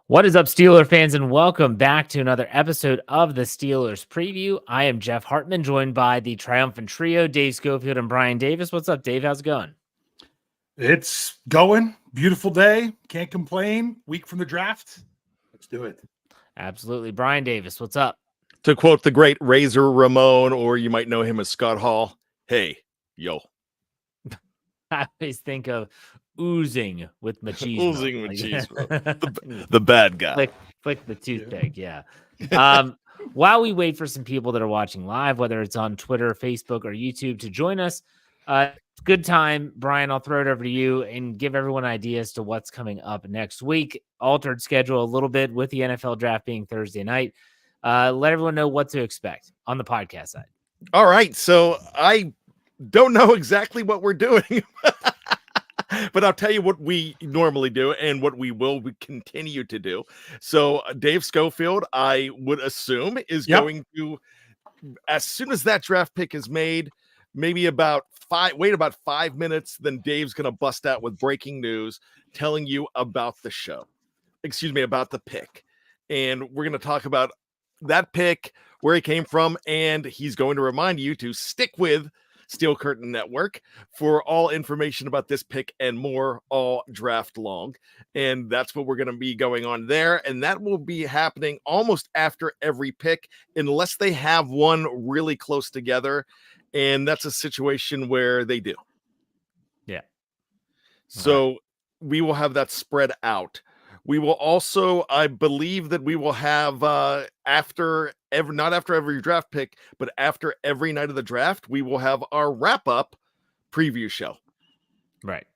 What is up, Steeler fans, and welcome back to another episode of the Steelers Preview. I am Jeff Hartman, joined by the triumphant trio, Dave Schofield and Bryan Davis. What's up, Dave? How's it going? It's going. Beautiful day. Can't complain. Week from the draft. Let's do it. Absolutely. Bryan Davis, what's up? To quote the great Razor Ramon, or you might know him as Scott Hall, hey, yo. I always think of oozing with machismo. Oozing with machismo. The bad guy. Flick the toothpick, yeah. While we wait for some people that are watching live, whether it's on Twitter, Facebook, or YouTube, to join us, good time. Bryan, I'll throw it over to you and give everyone ideas to what's coming up next week. Altered schedule a little bit with the NFL draft being Thursday night. Let everyone know what to expect on the podcast side. All right. So I don't know exactly what we're doing, but I'll tell you what we normally do and what we will continue to do. So Dave Schofield, I would assume, is going to, as soon as that draft pick is made, maybe about 5 minutes, then Dave's going to bust out with breaking news telling you about the show. About the pick. And we're going to talk about that pick, where he came from, and he's going to remind you to stick with Steel Curtain Network for all information about this pick and more all draft long. And that's what we're going to be going on there. And that will be happening almost after every pick, unless they have one really close together. And that's a situation where they do. Yeah. So we will have that spread out. We will also, I believe that we will have not after every draft pick, but after every night of the draft, we will have our wrap-up preview show. Right.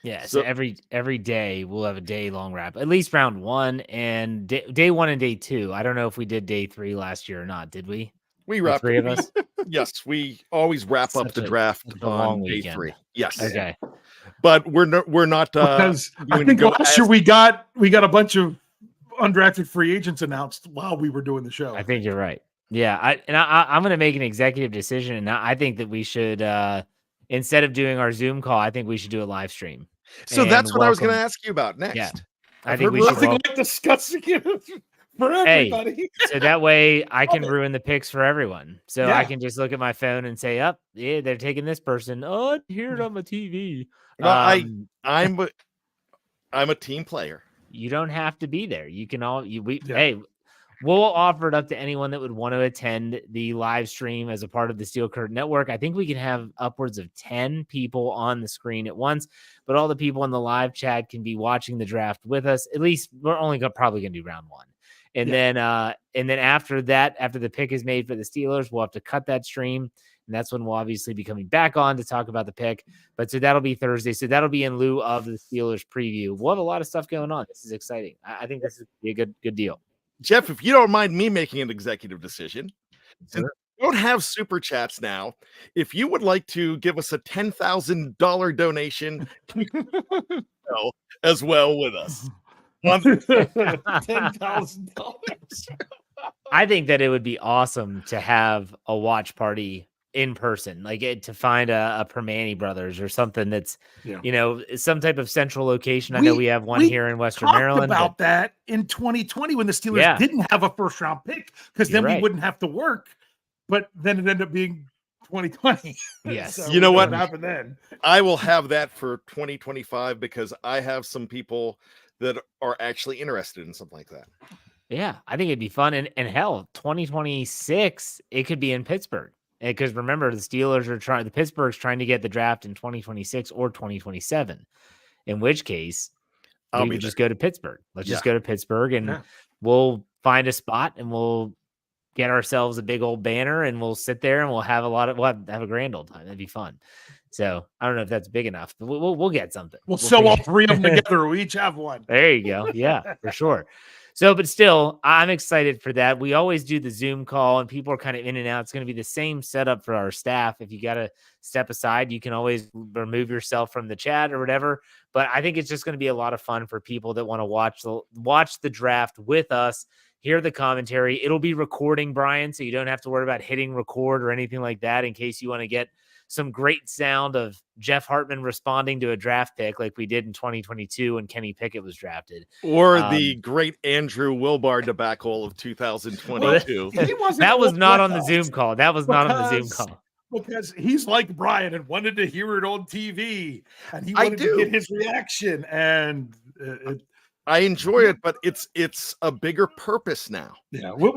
Yeah. So every day we'll have a day-long wrap, at least round one and day one and day two. I don't know if we did day three last year or not. Did we? We wrapped three of us. Yes, we always wrap up the draft on day weekend. 3. Yes. Okay. But we're not because I think last year we got a bunch of undrafted free agents announced while we were doing the show. I think you're right. Yeah, I'm going to make an executive decision, and I think that we should instead of doing our Zoom call, I think we should do a live stream. So that's what I was going to ask you about next. Yeah. I think we should like discussing it for everybody. Hey, so that way I can ruin the picks for everyone. So I can just look at my phone and say, yeah, they're taking this person. Oh, I hear it on my TV. No, I'm a team player. You don't have to be there. You can hey, we'll offer it up to anyone that would want to attend the live stream as a part of the Steel Curtain Network. I think we can have upwards of 10 people on the screen at once, but all the people in the live chat can be watching the draft with us. At least we're only probably going to do round one. And then after that, after the pick is made for the Steelers, we'll have to cut that stream. And that's when we'll obviously be coming back on to talk about the pick. But so that'll be Thursday. So that'll be in lieu of the Steelers preview. We'll have a lot of stuff going on. This is exciting. I think this is a good deal. Jeff, if you don't mind me making an executive decision, since we don't have super chats now, if you would like to give us a $10,000 donation as well with us. $10,000. I think that it would be awesome to have a watch party in person, like to find a Permane Brothers or something that's, some type of central location. I know we have one here in Western Maryland. About that in 2020 when the Steelers didn't have a first round pick, because then we wouldn't have to work. But then it ended up being 2020. Yes. So you know what happened then? I will have that for 2025 because I have some people that are actually interested in something like that. Yeah, I think it'd be fun. And hell, 2026, it could be in Pittsburgh. Because remember, the Pittsburgh's trying to get the draft in 2026 or 2027. In which case, we would just go to Pittsburgh. Let's just go to Pittsburgh and we'll find a spot and we'll get ourselves a big old banner and we'll sit there and we'll have a grand old time. That'd be fun. So I don't know if that's big enough, but we'll get something. We'll sew all three of them together. We each have one. There you go. Yeah, for sure. So, but still, I'm excited for that. We always do the Zoom call and people are kind of in and out. It's going to be the same setup for our staff. If you got to step aside, you can always remove yourself from the chat or whatever. But I think it's just going to be a lot of fun for people that want to watch the draft with us, hear the commentary. It'll be recording, Bryan, so you don't have to worry about hitting record or anything like that in case you want to get some great sound of Jeff Hartman responding to a draft pick like we did in 2022 when Kenny Pickett was drafted. Or the great Andrew Wilbar debacle of 2022. That was not on the Zoom call. That was not on the Zoom call. Because he's like Bryan and wanted to hear it on TV, and he wanted to get his reaction. And I enjoy it, but it's a bigger purpose now. Yeah, we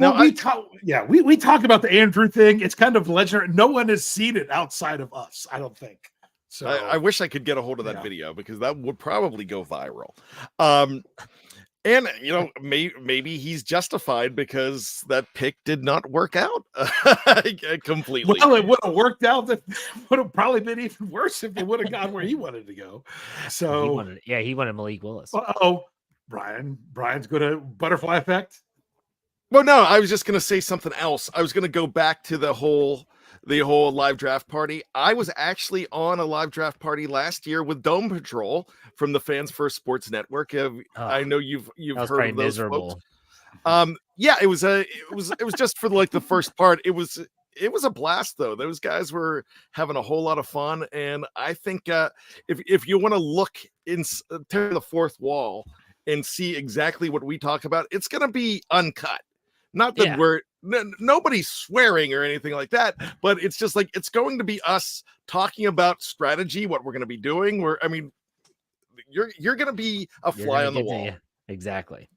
talk about the Andrew thing. It's kind of legendary. No one has seen it outside of us, I don't think. So I wish I could get a hold of that video, because that would probably go viral. And maybe he's justified, because that pick did not work out completely. Well, it would have worked out. That would have probably been even worse if it would have gone where he wanted to go. So he wanted Malik Willis. Brian's going to butterfly effect. Well, no, I was just going to say something else. I was going to go back to the whole live draft party. I was actually on a live draft party last year with Dome Patrol from the Fans First Sports Network. I know you've heard of those miserable. Folks. It was just for like the first part. It was a blast, though. Those guys were having a whole lot of fun, and I think if you want to look into the fourth wall and see exactly what we talk about, it's going to be uncut. Not that nobody's swearing or anything like that, but it's just like, it's going to be us talking about strategy, what we're going to be doing. You're going to be a fly on the wall. Exactly.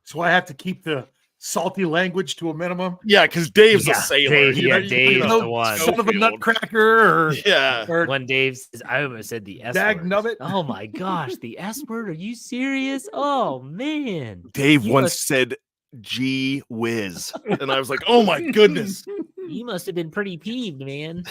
So I have to keep the salty language to a minimum. Yeah, because Dave's a sailor. Dave's the one. Son of a nutcracker. Or when Dave says, I almost said the S word. Oh my gosh, the S word? Are you serious? Oh man. Dave once said gee whiz, and I was like, oh my goodness. You must have been pretty peeved, man.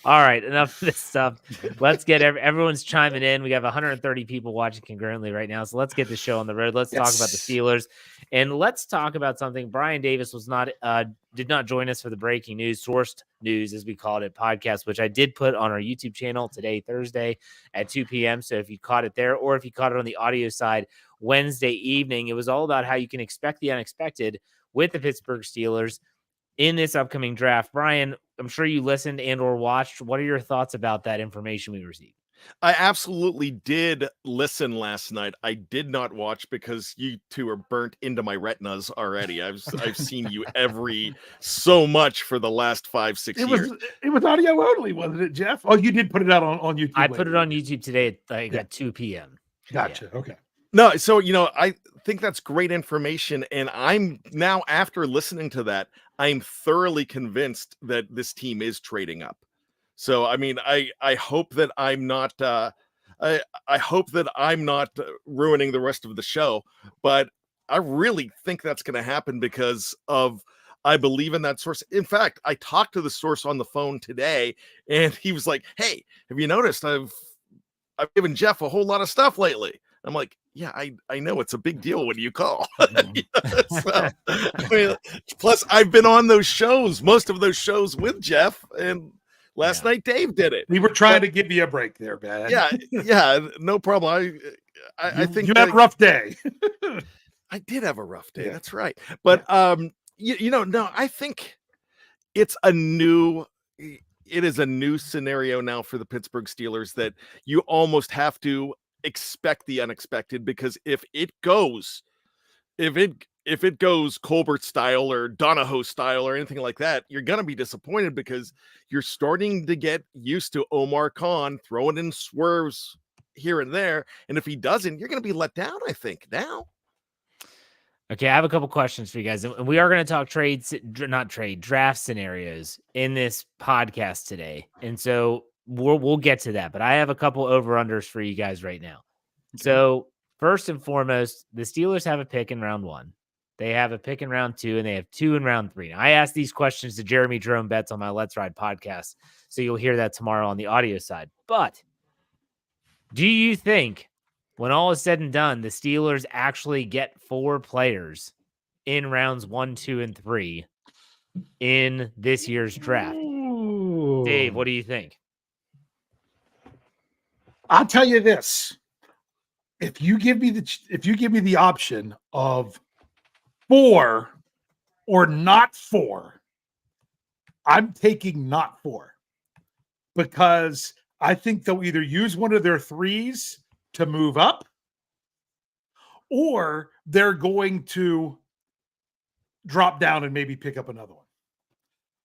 All right, enough of this stuff. Let's get everyone's chiming in. We have 130 people watching concurrently right now, so let's get the show on the road. Let's talk about the Steelers, and let's talk about something. Brian Davis did not join us for the breaking news, sourced news, as we called it, podcast, which I did put on our YouTube channel today, Thursday at 2 p.m. So if you caught it there, or if you caught it on the audio side Wednesday evening, it was all about how you can expect the unexpected with the Pittsburgh Steelers in this upcoming draft. Brian, I'm sure you listened and or watched. What are your thoughts about that information we received? I absolutely did listen last night. I did not watch, because you two are burnt into my retinas already. I've seen you every so much for the last 5-6 years. It was audio only, wasn't it, Jeff? Oh, you did put it out on YouTube. I put it on YouTube today at 2 p.m. Gotcha. Yeah. Okay. No, so I think that's great information, and I'm now, after listening to that, I'm thoroughly convinced that this team is trading up. So I mean, I hope that I'm not I hope that I'm not ruining the rest of the show, but I really think that's going to happen, because I believe in that source. In fact, I talked to the source on the phone today, and he was like, "Hey, have you noticed I've given Jeff a whole lot of stuff lately?" I'm like, yeah, I know it's a big deal when you call. Plus, I've been on those shows, most of those shows with Jeff, and last night Dave did it. We were trying to give you a break there, man. Yeah, no problem. I think you had a rough day. I did have a rough day. Yeah. That's right. But no, I think it is a new scenario now for the Pittsburgh Steelers, that you almost have to expect the unexpected, because if it goes Colbert style or Donahoe style or anything like that, you're going to be disappointed, because you're starting to get used to Omar Khan throwing in swerves here and there. And if he doesn't, you're going to be let down, I think, now. Okay, I have a couple questions for you guys. And we are going to talk draft scenarios in this podcast today. And so we'll get to that, but I have a couple over-unders for you guys right now. Okay. So first and foremost, the Steelers have a pick in round 1. They have a pick in round 2, and they have 2 in round 3. Now, I asked these questions to Jeremy Jerome Betts on my Let's Ride podcast, so you'll hear that tomorrow on the audio side. But do you think, when all is said and done, the Steelers actually get 4 players in rounds 1, 2, and 3 in this year's draft? Ooh. Dave, what do you think? I'll tell you this: if you give me the option of 4 or not 4, I'm taking not 4 because I think they'll either use one of their 3s to move up, or they're going to drop down and maybe pick up another one.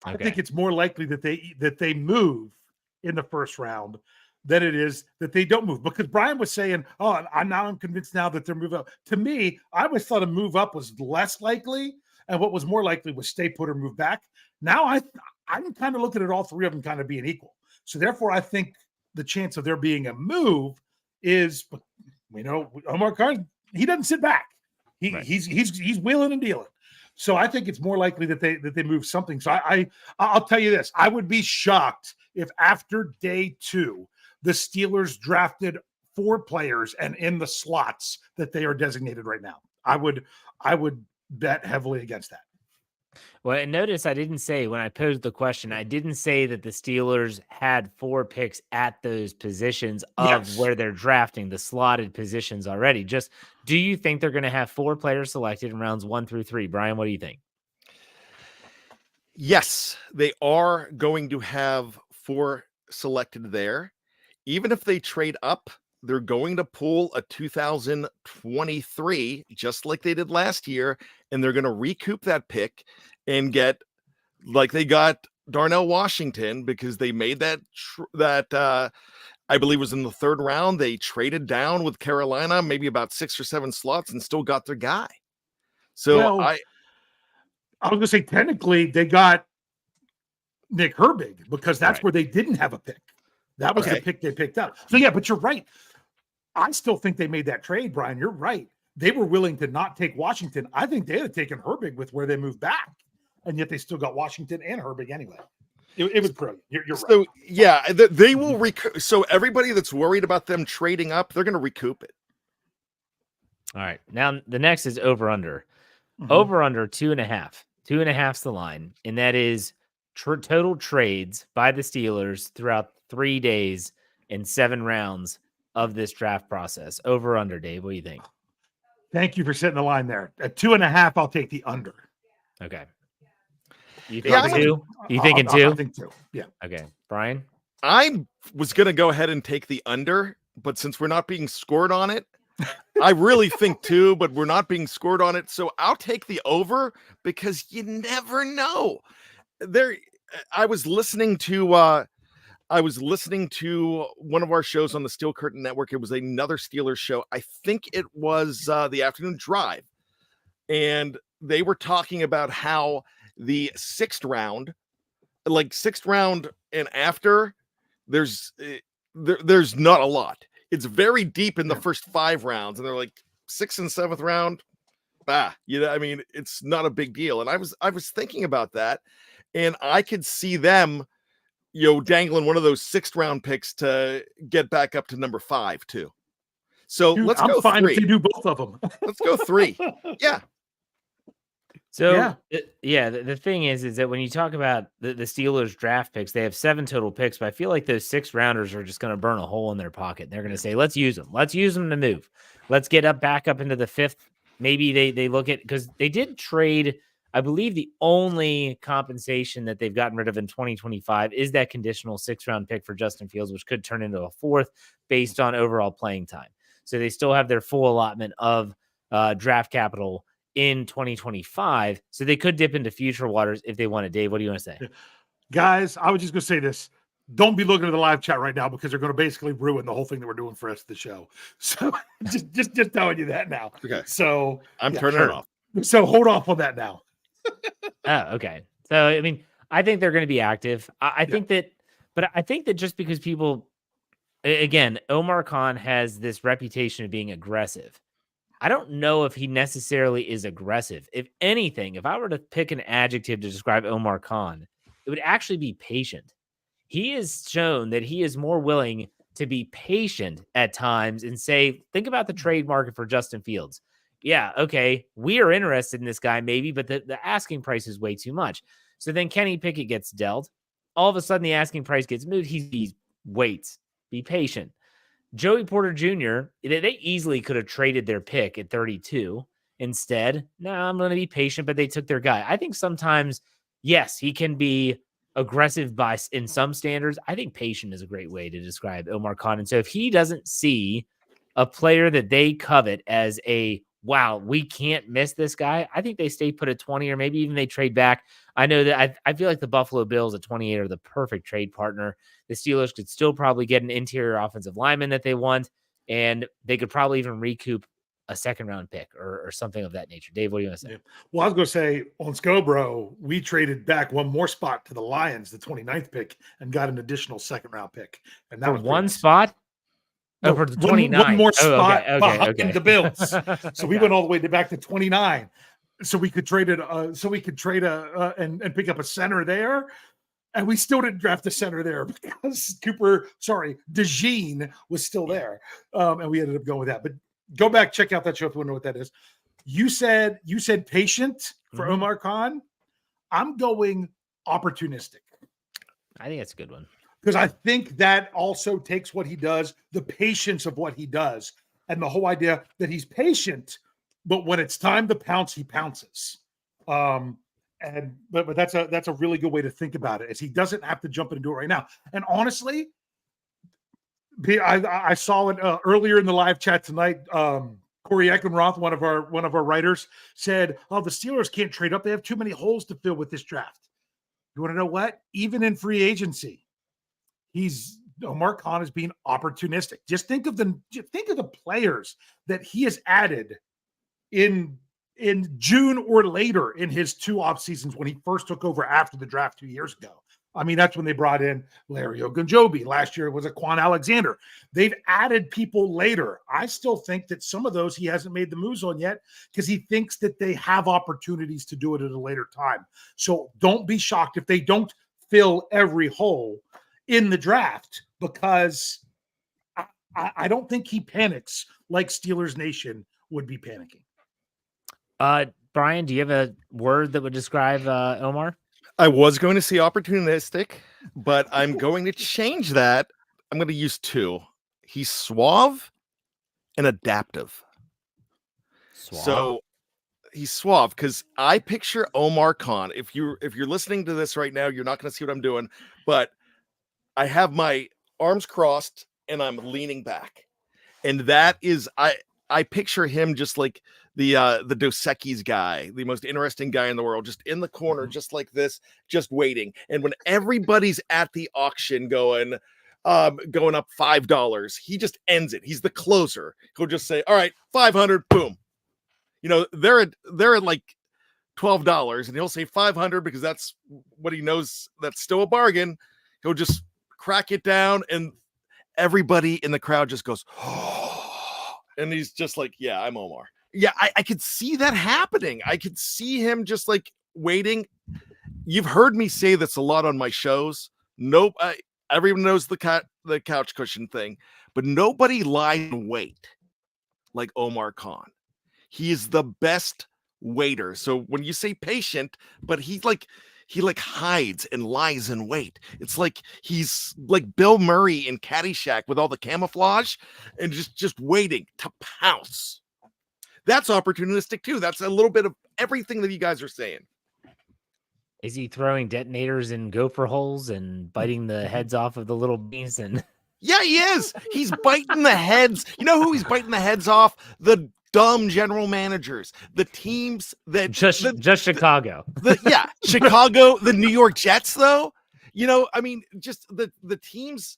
Okay. I think it's more likely that they move in the first round than it is that they don't move. Because Bryan was saying, "Oh, I'm convinced now that they're moving up." To me, I always thought a move up was less likely, and what was more likely was stay put or move back. Now I'm kind of looking at all 3 of them kind of being equal. So therefore, I think the chance of there being a move is, Omar Khan, he doesn't sit back. He's wheeling and dealing. So I think it's more likely that they move something. So I'll tell you this: I would be shocked if after day 2 the Steelers drafted 4 players and in the slots that they are designated right now. I would bet heavily against that. Well, and notice I didn't say, when I posed the question, I didn't say that the Steelers had 4 picks at those positions of where they're drafting, the slotted positions already. Just, do you think they're going to have 4 players selected in rounds 1 through 3? Bryan, what do you think? Yes, they are going to have 4 selected there. Even if they trade up, they're going to pull a 2023, just like they did last year, and they're going to recoup that pick and get, like they got Darnell Washington, because they made that I believe was in the 3rd round. They traded down with Carolina, maybe about 6 or 7 slots, and still got their guy. So I was going to say, technically, they got Nick Herbig because that's where they didn't have a pick. That was the pick they picked up. So, yeah, but you're right. I still think they made that trade, Bryan. You're right. They were willing to not take Washington. I think they had taken Herbig with where they moved back, and yet they still got Washington and Herbig anyway. It was brilliant. You're right. So, yeah, they will recoup. So everybody that's worried about them trading up, they're going to recoup it. All right. Now, the next is over-under. Over-under 2.5. 2.5's the line, and that is total trades by the Steelers throughout 3 days and 7 rounds of this draft process. Over-under, Dave. What do you think? Thank you for setting the line there. At 2.5, I'll take the under. Okay. You think 2? You thinking 2? I think 2. Yeah. Okay. Bryan? I was going to go ahead and take the under, but since we're not being scored on it, I really think 2, but we're not being scored on it. So I'll take the over, because you never know. I was listening to one of our shows on the Steel Curtain Network. It was another Steelers show. I think it was the Afternoon Drive. And they were talking about how the 6th round, and after, there's not a lot. It's very deep in the first 5 rounds. And they're like 6th and 7th round. I mean, it's not a big deal. And I was thinking about that, and I could see them, dangling one of those 6th round picks to get back up to number 5 too. So let's go 3. If you do both of them. Let's go 3. Yeah. So the thing is that when you talk about the Steelers draft picks, they have 7 total picks, but I feel like those 6 rounders are just going to burn a hole in their pocket. They're going to say, let's use them. Let's use them to move. Let's get back up into the 5th. Maybe they look at, because they did trade, I believe the only compensation that they've gotten rid of in 2025 is that conditional 6th round pick for Justin Fields, which could turn into a 4th based on overall playing time. So they still have their full allotment of draft capital in 2025. So they could dip into future waters if they wanted. Dave, what do you want to say? Guys, I was just going to say this. Don't be looking at the live chat right now, because they're going to basically ruin the whole thing that we're doing for the rest of the show. So just telling you that now. Okay. So I'm turning it off. So hold off on that now. Oh, okay. So, I mean, I think they're going to be active. I think that just because people, again, Omar Khan has this reputation of being aggressive. I don't know if he necessarily is aggressive. If anything, if I were to pick an adjective to describe Omar Khan, it would actually be patient. He has shown that he is more willing to be patient at times and say, think about the trade market for Justin Fields. Yeah, okay, we are interested in this guy maybe, but the asking price is way too much. So then Kenny Pickett gets dealt. All of a sudden, the asking price gets moved. He waits. Be patient. Joey Porter Jr., they easily could have traded their pick at 32. Instead, no, I'm going to be patient, but they took their guy. I think sometimes, yes, he can be aggressive in some standards. I think patient is a great way to describe Omar Khan. And so if he doesn't see a player that they covet as wow, we can't miss this guy, I think they stay put at 20, or maybe even they trade back. I know that I feel like the Buffalo Bills at 28 are the perfect trade partner. The Steelers could still probably get an interior offensive lineman that they want, and they could probably even recoup a second-round pick or something of that nature. Dave, what do you want to say? Yeah. Well, I was going to say on Scobro, we traded back one more spot to the Lions, the 29th pick, and got an additional second-round pick. And that for was one spot? No, for the 29. One more spot behind the Bills. So we went all the way back to 29. So we could trade it. And pick up a center there. And we still didn't draft a center there because DeJean was still there. And we ended up going with that. But go back, check out that show if you want to know what that is. You said patient for Omar Khan. I'm going opportunistic. I think that's a good one. Because I think that also takes what he does, the patience of what he does, and the whole idea that he's patient, but when it's time to pounce, he pounces. But that's a really good way to think about it, is he doesn't have to jump in and do it right now. And honestly, I saw it earlier in the live chat tonight. Corey Eckenroth, one of our writers, said, "Oh, the Steelers can't trade up; they have too many holes to fill with this draft." You want to know what? Even in free agency, Omar Khan is being opportunistic. Just think of the players that he has added in June or later in his 2 off seasons when he first took over after the draft 2 years ago. I mean, that's when they brought in Larry Ogunjobi. Last year it was Quan Alexander. They've added people later. I still think that some of those he hasn't made the moves on yet because he thinks that they have opportunities to do it at a later time. So don't be shocked if they don't fill every hole in the draft, because I don't think he panics like Steelers Nation would be panicking. Bryan, do you have a word that would describe Omar? I was going to say opportunistic, but I'm going to change that. I'm going to use 2. He's suave and adaptive. So he's suave because I picture Omar Khan. If you're listening to this right now, you're not going to see what I'm doing, but I have my arms crossed and I'm leaning back. And that is, I picture him just like the Dos Equis guy, the most interesting guy in the world, just in the corner, just like this, just waiting. And when everybody's at the auction going up $5, he just ends it. He's the closer. He'll just say, "All right, 500, boom." You know, they're at like $12, and he'll say 500 because that's what he knows. That's still a bargain. He'll just crack it down, and everybody in the crowd just goes, "Oh," and he's just like, "Yeah, I'm Omar." Yeah, I could see that happening. I could see him just like waiting. You've heard me say this a lot on my shows. Nope, everyone knows the couch cushion thing, but nobody lies in wait like Omar Khan. He is the best waiter. So when you say patient, but he hides and lies in wait. It's like he's like Bill Murray in Caddyshack with all the camouflage and just waiting to pounce. That's opportunistic too. That's a little bit of everything that you guys are saying. Is he throwing detonators in gopher holes and biting the heads off of the little bees? And yeah, he is. He's biting the heads. You know who he's biting the heads off? The dumb general managers, the teams that just Chicago. Chicago, the New York Jets, though. You know, I mean, just the teams.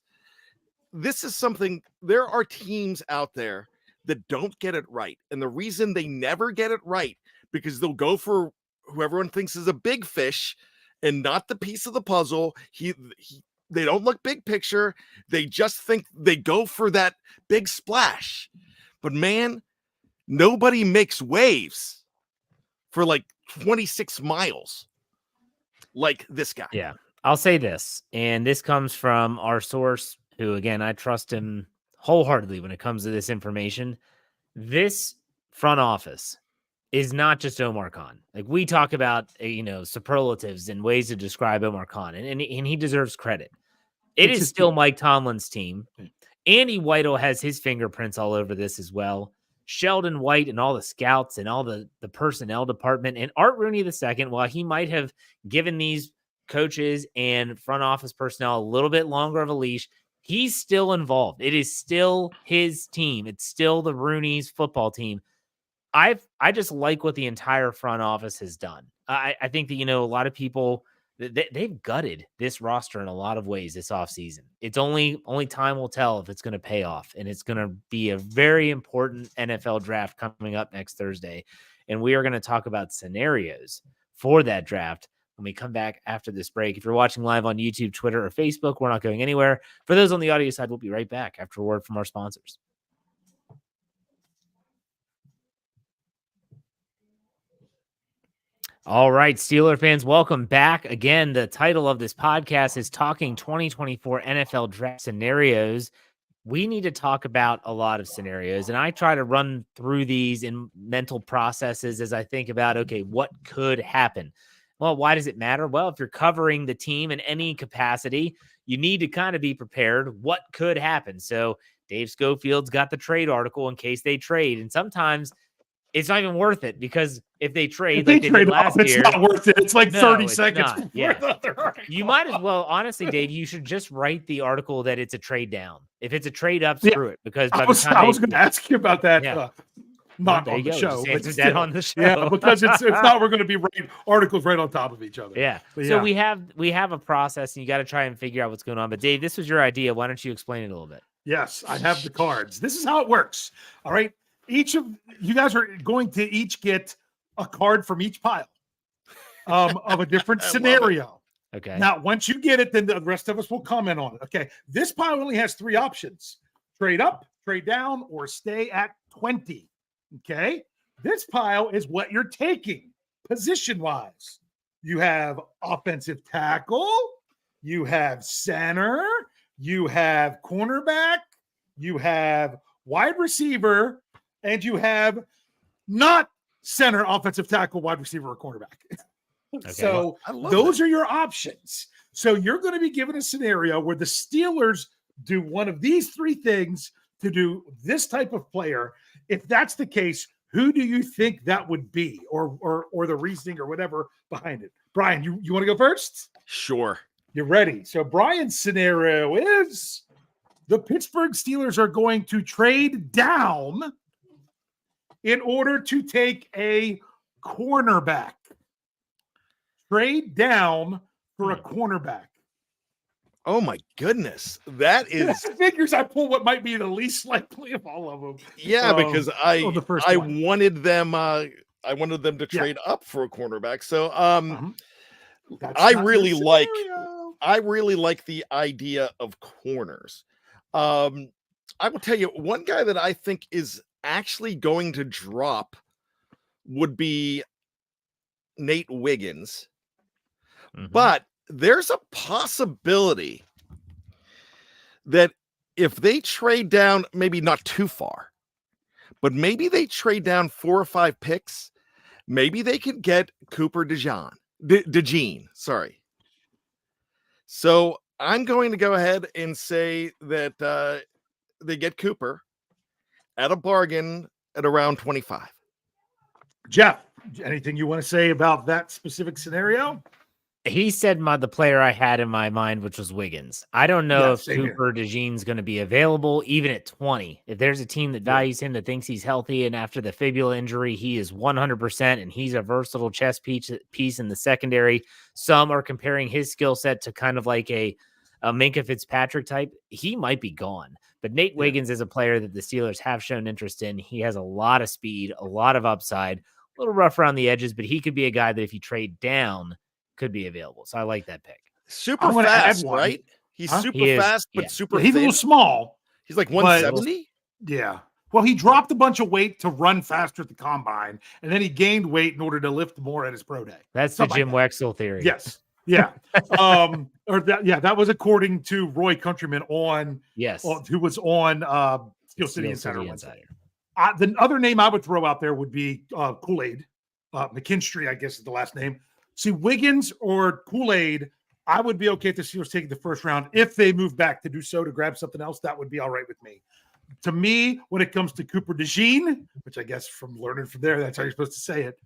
This is something. There are teams out there that don't get it right, and the reason they never get it right because they'll go for who everyone thinks is a big fish and not the piece of the puzzle. They don't look big picture. They just think they go for that big splash. But man, nobody makes waves for like 26 miles like this guy. Yeah, I'll say this, and this comes from our source, who, again, I trust him wholeheartedly when it comes to this information. This front office is not just Omar Khan. Like, we talk about, superlatives and ways to describe Omar Khan, and he deserves credit. It is still Mike Tomlin's team. Andy Whitehall has his fingerprints all over this as well. Sheldon White and all the scouts and all the personnel department, and Art Rooney II, while he might have given these coaches and front office personnel a little bit longer of a leash, he's still involved. It is still his team. It's still the Rooney's football team. I just like what the entire front office has done. I think that, a lot of people, they've gutted this roster in a lot of ways this offseason. It's only time will tell if it's going to pay off, and it's going to be a very important NFL draft coming up next Thursday. And we are going to talk about scenarios for that draft when we come back after this break. If you're watching live on YouTube, Twitter, or Facebook, we're not going anywhere. For those on the audio side, we'll be right back after a word from our sponsors. All right, Steeler fans, welcome back. Again, the title of this podcast is Talking 2024 NFL Draft Scenarios. We need to talk about a lot of scenarios, and I try to run through these in mental processes as I think about, okay, what could happen? Well, why does it matter? Well, if you're covering the team in any capacity, you need to kind of be prepared. What could happen? So Dave Schofield's got the trade article in case they trade, and sometimes it's not even worth it, because if they trade like they did last year, it's not worth it. It's like 30 it's seconds. not. Yeah. You might as well, honestly, Dave, you should just write the article that it's a trade down. If it's a trade up, screw it. Because I was going to ask you about that. Yeah. Not on the show. But on the show. Yeah, because it's not, we're going to be writing articles right on top of each other. Yeah. But so we have a process, and you got to try and figure out what's going on. But Dave, this was your idea. Why don't you explain it a little bit? Yes, I have the cards. This is how it works. All right. Each of you guys are going to each get a card from each pile of a different scenario. Okay. Now, once you get it, then the rest of us will comment on it. Okay. This pile only has 3 options: trade up, trade down, or stay at 20. Okay. This pile is what you're taking position-wise. You have offensive tackle, you have center, you have cornerback, you have wide receiver, and you have not center, offensive tackle, wide receiver, or cornerback. Okay. So those are your options. So you're going to be given a scenario where the Steelers do one of these 3 things to do this type of player. If that's the case, who do you think that would be, or the reasoning or whatever behind it? Bryan, you want to go first? Sure. You're ready. So Bryan's scenario is the Pittsburgh Steelers are going to trade down in order to take a cornerback. Trade down for a cornerback. Oh my goodness. That is figures I pull what might be the least likely of all of them. Yeah, because I wanted them to trade up for a cornerback. So I really like the idea of corners. I will tell you, one guy that I think is actually going to drop would be Nate Wiggins. But there's a possibility that if they trade down, maybe not too far, but maybe they trade down 4 or 5 picks, maybe they could get Cooper DeJean. Sorry. So I'm going to go ahead and say that they get Cooper at a bargain at around 25. Jeff, anything you want to say about that specific scenario? He said the player I had in my mind, which was Wiggins. I don't know if Cooper DeJean's going to be available even at 20. If there's a team that values him, that thinks he's healthy, and after the fibula injury, he is 100%, and he's a versatile chess piece in the secondary. Some are comparing his skill set to kind of like a Minkah Fitzpatrick type. He might be gone. But Nate Wiggins is a player that the Steelers have shown interest in. He has a lot of speed, a lot of upside, a little rough around the edges, but he could be a guy that if you trade down, could be available. So I like that pick. Super fast, right? He's super fast, but super he's thin. A little small. He's like 170. Yeah. Well, he dropped a bunch of weight to run faster at the combine, and then he gained weight in order to lift more at his pro day. That's the Jim Wexell theory. Yes. Yeah. That was according to Roy Countryman who was on Steel City Insider. The other name I would throw out there would be Kool-Aid. McKinstry, I guess is the last name. See, Wiggins or Kool-Aid, I would be okay if the Steelers taking the first round. If they move back to do so to grab something else, that would be all right with me. To me, when it comes to Cooper DeJean, which I guess from learning from there, that's how you're supposed to say it,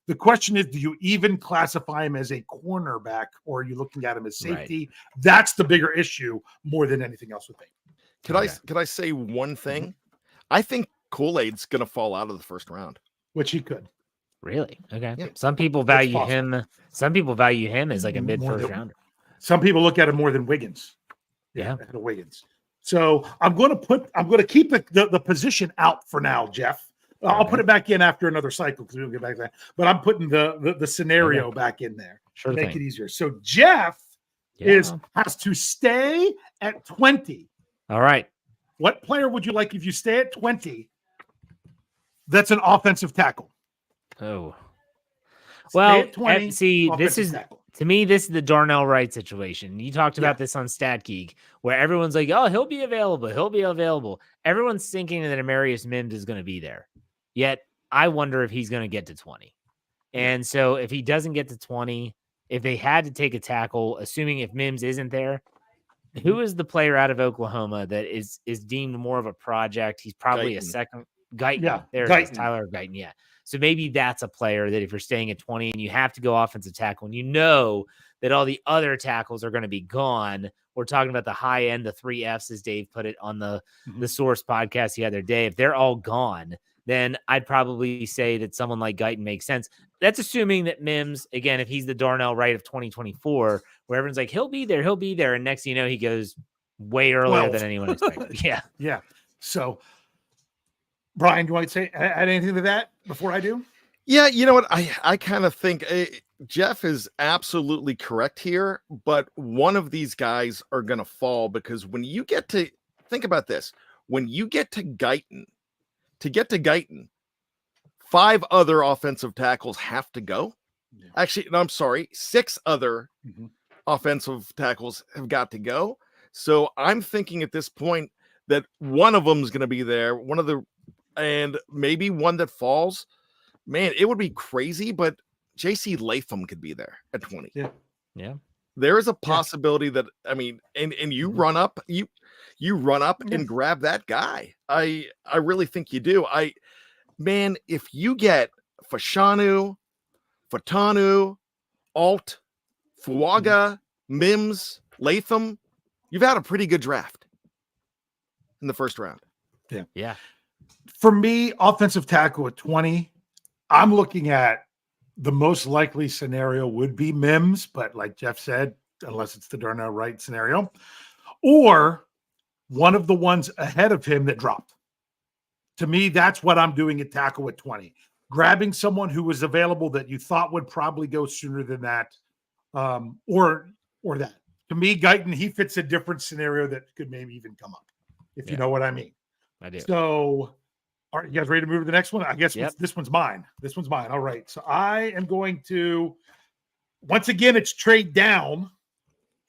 The question is, do you even classify him as a cornerback, or are you looking at him as safety? Right. That's the bigger issue more than anything else with me. Could I say one thing? Mm-hmm. I think Kool-Aid's going to fall out of the first round. Which he could. Really? Okay. Yeah. Some people value him. Some people value him as like a mid-first rounder. Some people look at him more than Wiggins. Yeah. Wiggins. So I'm going to keep the position out for now, Jeff. I'll put it back in after another cycle because we'll get back to that. But I'm putting the scenario back in there to make it easier. So Jeff has to stay at 20. All right. What player would you like if you stay at 20? That's an offensive tackle. Oh. Well, 20, see, this is tackle. To me, this is the Darnell Wright situation. You talked about this on Stat Geek, where everyone's like, "Oh, he'll be available. He'll be available." Everyone's thinking that Amarius Mims is going to be there. Yet, I wonder if he's going to get to 20. And so, if he doesn't get to 20, if they had to take a tackle, assuming if Mims isn't there, who is the player out of Oklahoma that is deemed more of a project? He's probably a second. Guyton. Yeah, there's Tyler Guyton. Yeah. So maybe that's a player that if you're staying at 20 and you have to go offensive tackle and you know that all the other tackles are going to be gone, we're talking about the high end, the 3 Fs, as Dave put it on the Source podcast the other day. If they're all gone, then I'd probably say that someone like Guyton makes sense. That's assuming that Mims, again, if he's the Darnell Wright of 2024, where everyone's like, he'll be there. And next thing you know, he goes way earlier than anyone expected. Yeah. Yeah. So, Bryan, do you want to say add anything to that before I do? Yeah, you know what? I kind of think Jeff is absolutely correct here, but one of these guys are going to fall because when you get to think about this, when you get to Guyton, 5 other offensive tackles have to go. Yeah. Actually, no, I'm sorry, 6 other offensive tackles have got to go. So I'm thinking at this point that one of them is going to be there. And maybe one that falls, man, it would be crazy, but J.C. Latham could be there at 20. Yeah. There is a possibility that, I mean, and you run up, you run up and grab that guy. I really think you do. Man, if you get Fashanu, Fatanu, Alt, Fuaga, Mims, Latham, you've had a pretty good draft in the first round. Yeah. For me, offensive tackle at 20, I'm looking at the most likely scenario would be Mims, but like Jeff said, unless it's the Darnell Wright scenario, or one of the ones ahead of him that dropped. To me, that's what I'm doing at tackle at 20. Grabbing someone who was available that you thought would probably go sooner than that, or that. To me, Guyton, he fits a different scenario that could maybe even come up, if you know what I mean. I do. So, all right, you guys ready to move to the next one? I guess this one's mine. This one's mine. All right. So I am going to, once again, it's trade down.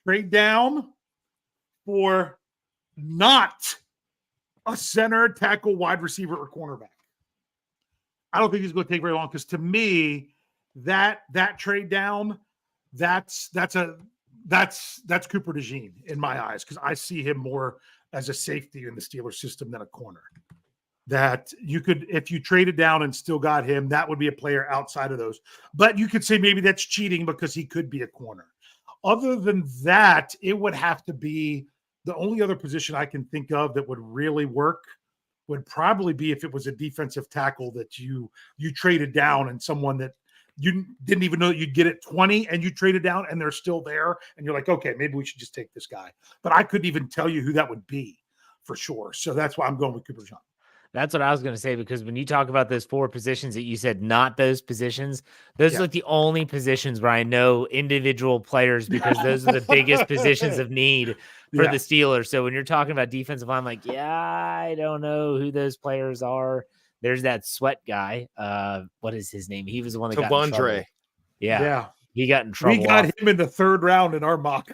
Trade down for not a center, tackle, wide receiver, or cornerback. I don't think he's going to take very long because to me, that trade down, that's Cooper DeJean in my eyes because I see him more as a safety in the Steelers system than a corner. That you could, if you traded down and still got him, that would be a player outside of those. But you could say maybe that's cheating because he could be a corner. Other than that, it would have to be the only other position I can think of that would really work would probably be if it was a defensive tackle that you traded down and someone that you didn't even know that you'd get at 20 and you traded down and they're still there. And you're like, okay, maybe we should just take this guy. But I couldn't even tell you who that would be for sure. So that's why I'm going with Cooper DeJean. That's what I was going to say, because when you talk about those 4 positions that you said, not those positions, those are like the only positions where I know individual players because those are the biggest positions of need for the Steelers. So when you're talking about defensive line, I'm like, I don't know who those players are. There's that Sweat guy. What is his name? He was the one that got in trouble. Yeah. He got in trouble. We got him in the 3rd round in our mock.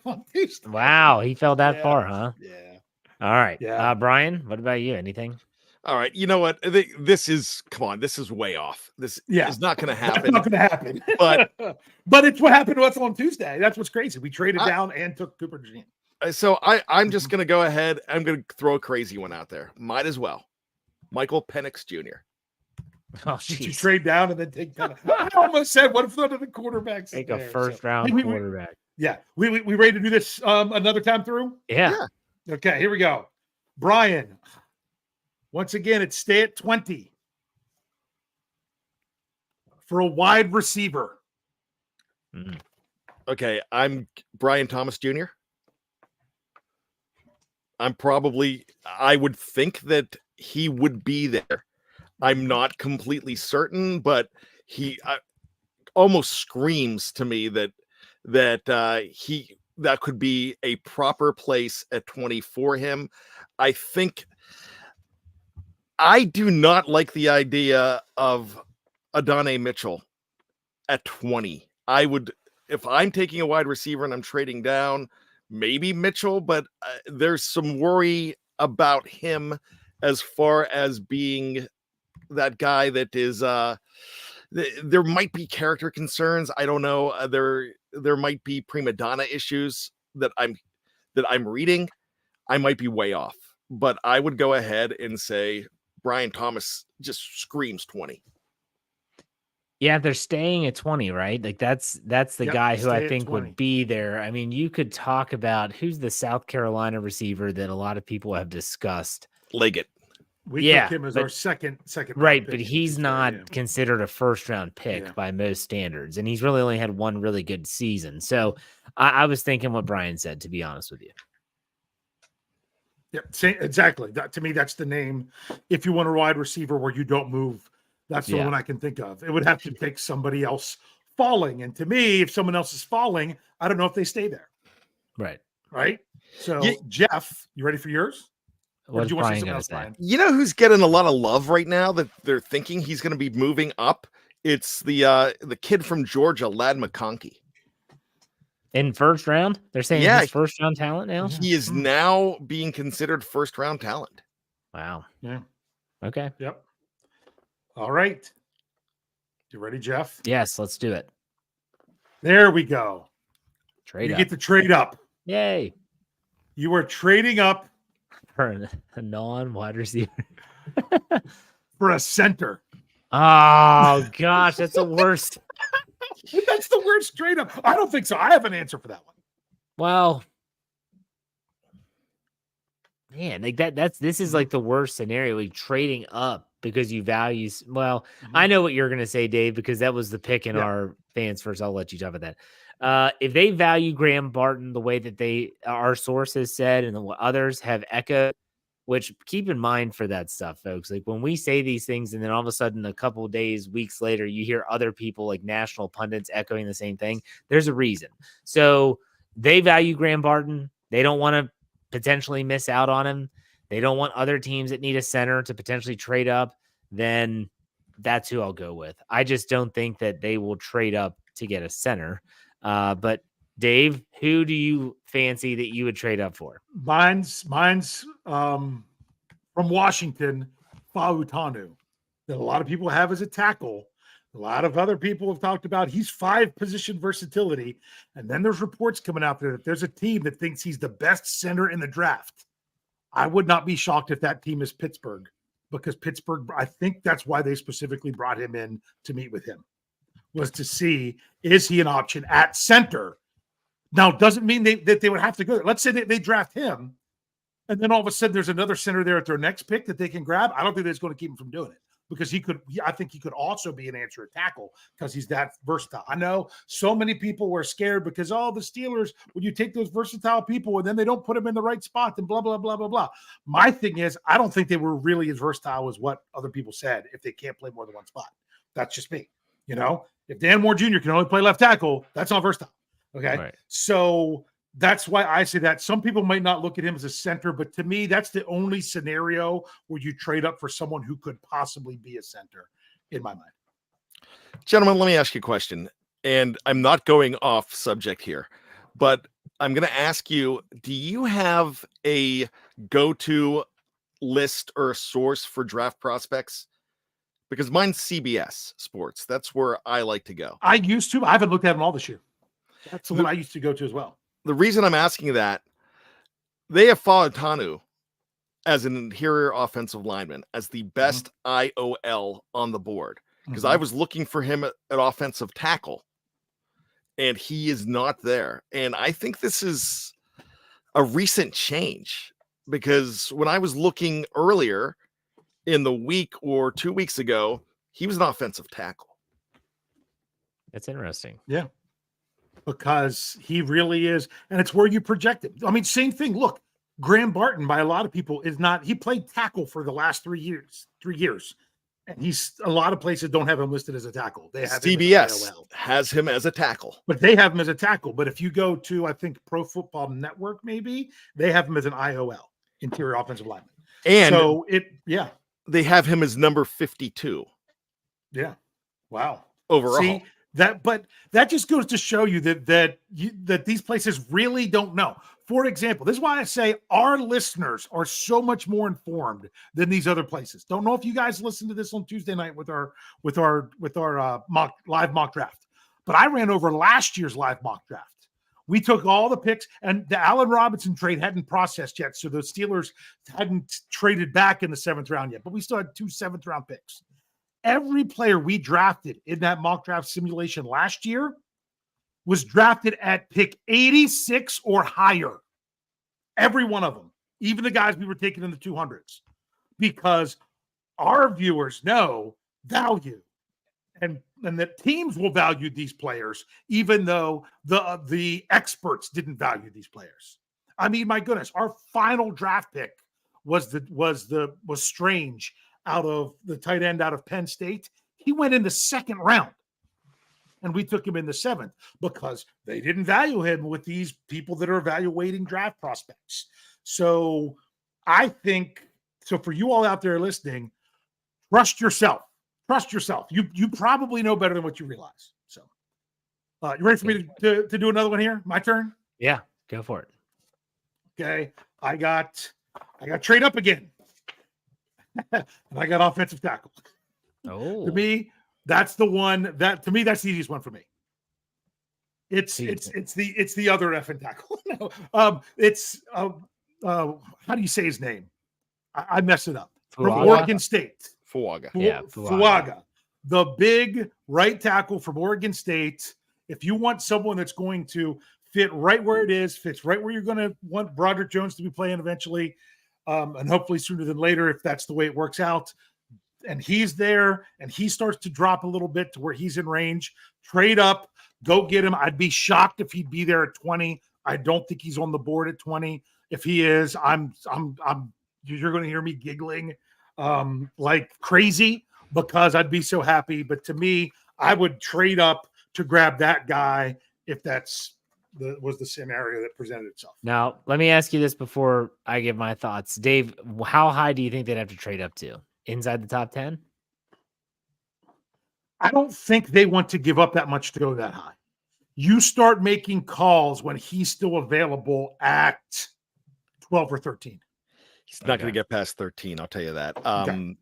Wow. He fell that far, huh? Yeah. All right. Bryan, what about you? Anything? All right, you know what? This is way off. This is not going to happen. It's not going to happen. But it's what happened to us on Tuesday. That's what's crazy. We traded down and took Cooper DeJean. So I'm just going to go ahead. I'm going to throw a crazy one out there. Might as well. Michael Penix Jr. Oh, Did you jeez. trade down and then take kind of? I almost said, what if none of the quarterbacks? Take is a there? first So, round hey, quarterback. Yeah, we ready to do this another time through? Yeah. Okay, here we go. Bryan, once again, it's stay at 20 for a wide receiver. Mm. Okay, I'm Brian Thomas Jr. I would think that he would be there. I'm not completely certain, but he almost screams to me that that could be a proper place at 20 for him. I think I do not like the idea of Adonai Mitchell at 20. I would, if I'm taking a wide receiver and I'm trading down, maybe Mitchell, but there's some worry about him as far as being that guy that is there might be character concerns. I don't know. There might be prima donna issues that I'm reading. I might be way off, but I would go ahead and say Brian Thomas just screams 20. Yeah, they're staying at 20, right? Like that's the guy who I think 20. would be there. I mean, you could talk about who's the South Carolina receiver that a lot of people have discussed. Leggett. We took him as our second right, but he's not considered a first round pick by most standards, and he's really only had one really good season. So I was thinking what Bryan said, to be honest with you. Yeah, exactly. To me, that's the name. If you want a wide receiver where you don't move, that's the one I can think of. It would have to take somebody else falling, and to me, if someone else is falling, I don't know if they stay there. Right. So, Jeff, you ready for yours? What did you want to say something else, You know who's getting a lot of love right now that they're thinking he's going to be moving up? It's the kid from Georgia, Ladd McConkey. In first round? They're saying he's first round talent now? He is now being considered first round talent. Wow. Yeah. Okay. Yep. All right. You ready, Jeff? Yes, let's do it. There we go. You get to trade up. Yay. You are trading up for a non-wide receiver. For a center. Oh, gosh, that's the worst. That's the worst trade up. I don't think so. I have an answer for that one. Well, man, like this is like the worst scenario, like trading up because you value. Well, I know what you're going to say, Dave, because that was the pick in our fans first. I'll let you talk about that. If they value Graham Barton the way that our sources said, and what others have echoed, which keep in mind for that stuff, folks, like when we say these things and then all of a sudden a couple of days, weeks later, you hear other people like national pundits echoing the same thing. There's a reason. So they value Graham Barton. They don't want to potentially miss out on him. They don't want other teams that need a center to potentially trade up. Then that's who I'll go with. I just don't think that they will trade up to get a center. But Dave, who do you fancy that you would trade up for? Mine's from Washington, Fautanu, that a lot of people have as a tackle. A lot of other people have talked about he's 5-position versatility. And then there's reports coming out there that there's a team that thinks he's the best center in the draft. I would not be shocked if that team is Pittsburgh, because Pittsburgh, I think that's why they specifically brought him in to meet with him, was to see, is he an option at center? Now, doesn't mean that they would have to go there. Let's say they draft him, and then all of a sudden there's another center there at their next pick that they can grab. I don't think that's going to keep him from doing it, because I think he could also be an answer at tackle because he's that versatile. I know so many people were scared because, the Steelers, when you take those versatile people and then they don't put them in the right spot, then blah, blah, blah, blah, blah. My thing is, I don't think they were really as versatile as what other people said if they can't play more than one spot. That's just me. If Dan Moore Jr. can only play left tackle, that's not versatile. Okay. Right. So that's why I say that. Some people might not look at him as a center, but to me, that's the only scenario where you trade up for someone who could possibly be a center in my mind. Gentlemen, let me ask you a question. And I'm not going off subject here, but I'm going to ask you, do you have a go-to list or a source for draft prospects? Because mine's CBS Sports. That's where I like to go. I used to. I haven't looked at them all this year. That's the one I used to go to as well. The reason I'm asking that, they have Fautanu as an interior offensive lineman, as the best IOL on the board, because I was looking for him at offensive tackle, and he is not there. And I think this is a recent change, because when I was looking earlier in the week or 2 weeks ago, he was an offensive tackle. That's interesting. Yeah. Because he really is, and it's where you project it. I mean, same thing. Look, Graham Barton, by a lot of people, is not. He played tackle for the last 3 years. 3 years, and he's a lot of places don't have him listed as a tackle. They have CBS has him as a tackle, but they have him as a tackle. But if you go to, I think, Pro Football Network, maybe they have him as an IOL, interior offensive lineman. And so they have him as number 52. Yeah, wow. Overall. See, but that just goes to show you that these places really don't know. For example, this is why I say our listeners are so much more informed than these other places. Don't know if you guys listened to this on Tuesday night with our live mock draft, but I ran over last year's live mock draft. We took all the picks, and the Allen Robinson trade hadn't processed yet, so the Steelers hadn't traded back in the 7th round yet, but we still had 2 7th round picks. Every player we drafted in that mock draft simulation last year was drafted at pick 86 or higher. Every one of them, even the guys we were taking in the 200s, because our viewers know value, and that teams will value these players, even though the experts didn't value these players. I mean, my goodness, our final draft pick was Strange, out of the tight end out of Penn State. He went in the 2nd round, and we took him in the 7th because they didn't value him with these people that are evaluating draft prospects. So I think, so for you all out there listening, trust yourself. Trust yourself. You probably know better than what you realize. So you ready for me to do another one here? My turn? Yeah, go for it. Okay. I got trade up again. And I got offensive tackle. Oh, to me, that's the one that's the easiest one for me. It's the other effing tackle. How do you say his name? I mess it up. From Oregon State. Fuaga. Fuaga. The big right tackle from Oregon State. If you want someone that's going to fit right where it is, fits right where you're going to want Broderick Jones to be playing eventually, and hopefully sooner than later, if that's the way it works out, and he's there and he starts to drop a little bit to where he's in range, trade up, go get him. I'd be shocked if he'd be there at 20. I don't think he's on the board at 20. If he is, you're going to hear me giggling like crazy because I'd be so happy. But to me, I would trade up to grab that guy if was the scenario that presented itself. Now, let me ask you this before I give my thoughts. Dave, how high do you think they'd have to trade up to? Inside the top 10? I don't think they want to give up that much to go that high. You start making calls when he's still available at 12 or 13. He's not going to get past 13. I'll tell you that.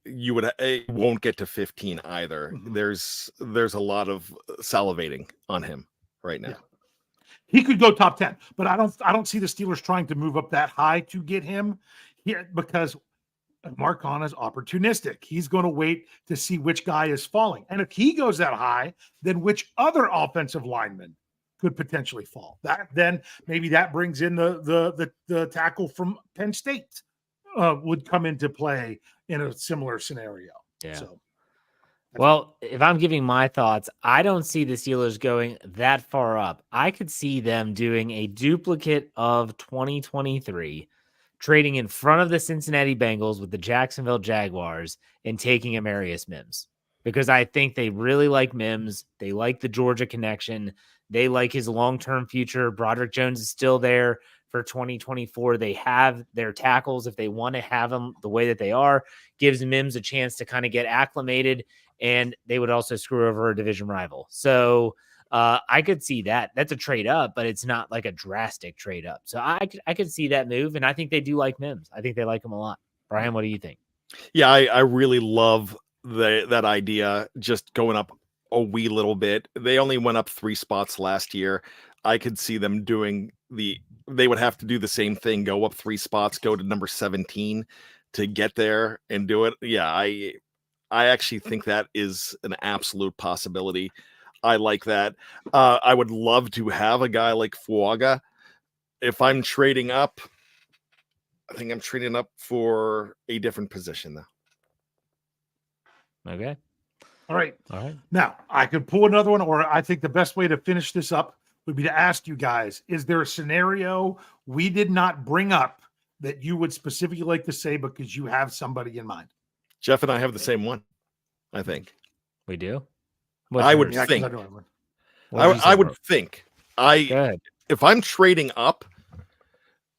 It won't get to 15 either. Mm-hmm. There's a lot of salivating on him right now. Yeah. He could go top 10, but I don't see the Steelers trying to move up that high to get him here because Omar Khan is opportunistic. He's going to wait to see which guy is falling. And if he goes that high, then which other offensive lineman could potentially fall? Then maybe that brings in the tackle from Penn State would come into play in a similar scenario. Yeah. So, well, if I'm giving my thoughts, I don't see the Steelers going that far up. I could see them doing a duplicate of 2023, trading in front of the Cincinnati Bengals with the Jacksonville Jaguars and taking Amarius Mims because I think they really like Mims. They like the Georgia connection. They like his long-term future. Broderick Jones is still there for 2024. They have their tackles if they want to have them the way that they are. Gives Mims a chance to kind of get acclimated, and they would also screw over a division rival. So I could see that. That's a trade up, but it's not like a drastic trade up. So I could see that move, and I think they do like Mims. I think they like him a lot. Brian, what do you think? Yeah, I really love that idea, just going up a wee little bit. They only went up 3 spots last year. I could see them doing they would have to do the same thing, go up 3 spots, go to number 17. to get there and do it. Yeah, I actually think that is an absolute possibility. I like that. I would love to have a guy like Fuaga. If I'm trading up, I think I'm trading up for a different position though. Okay. All right. All right. Now, I could pull another one, or I think the best way to finish this up would be to ask you guys, is there a scenario we did not bring up that you would specifically like to say because you have somebody in mind? Jeff and I have the same one, I think. We do? I would Yeah, 'cause think. I know I would. I would think. Go ahead. If I'm trading up,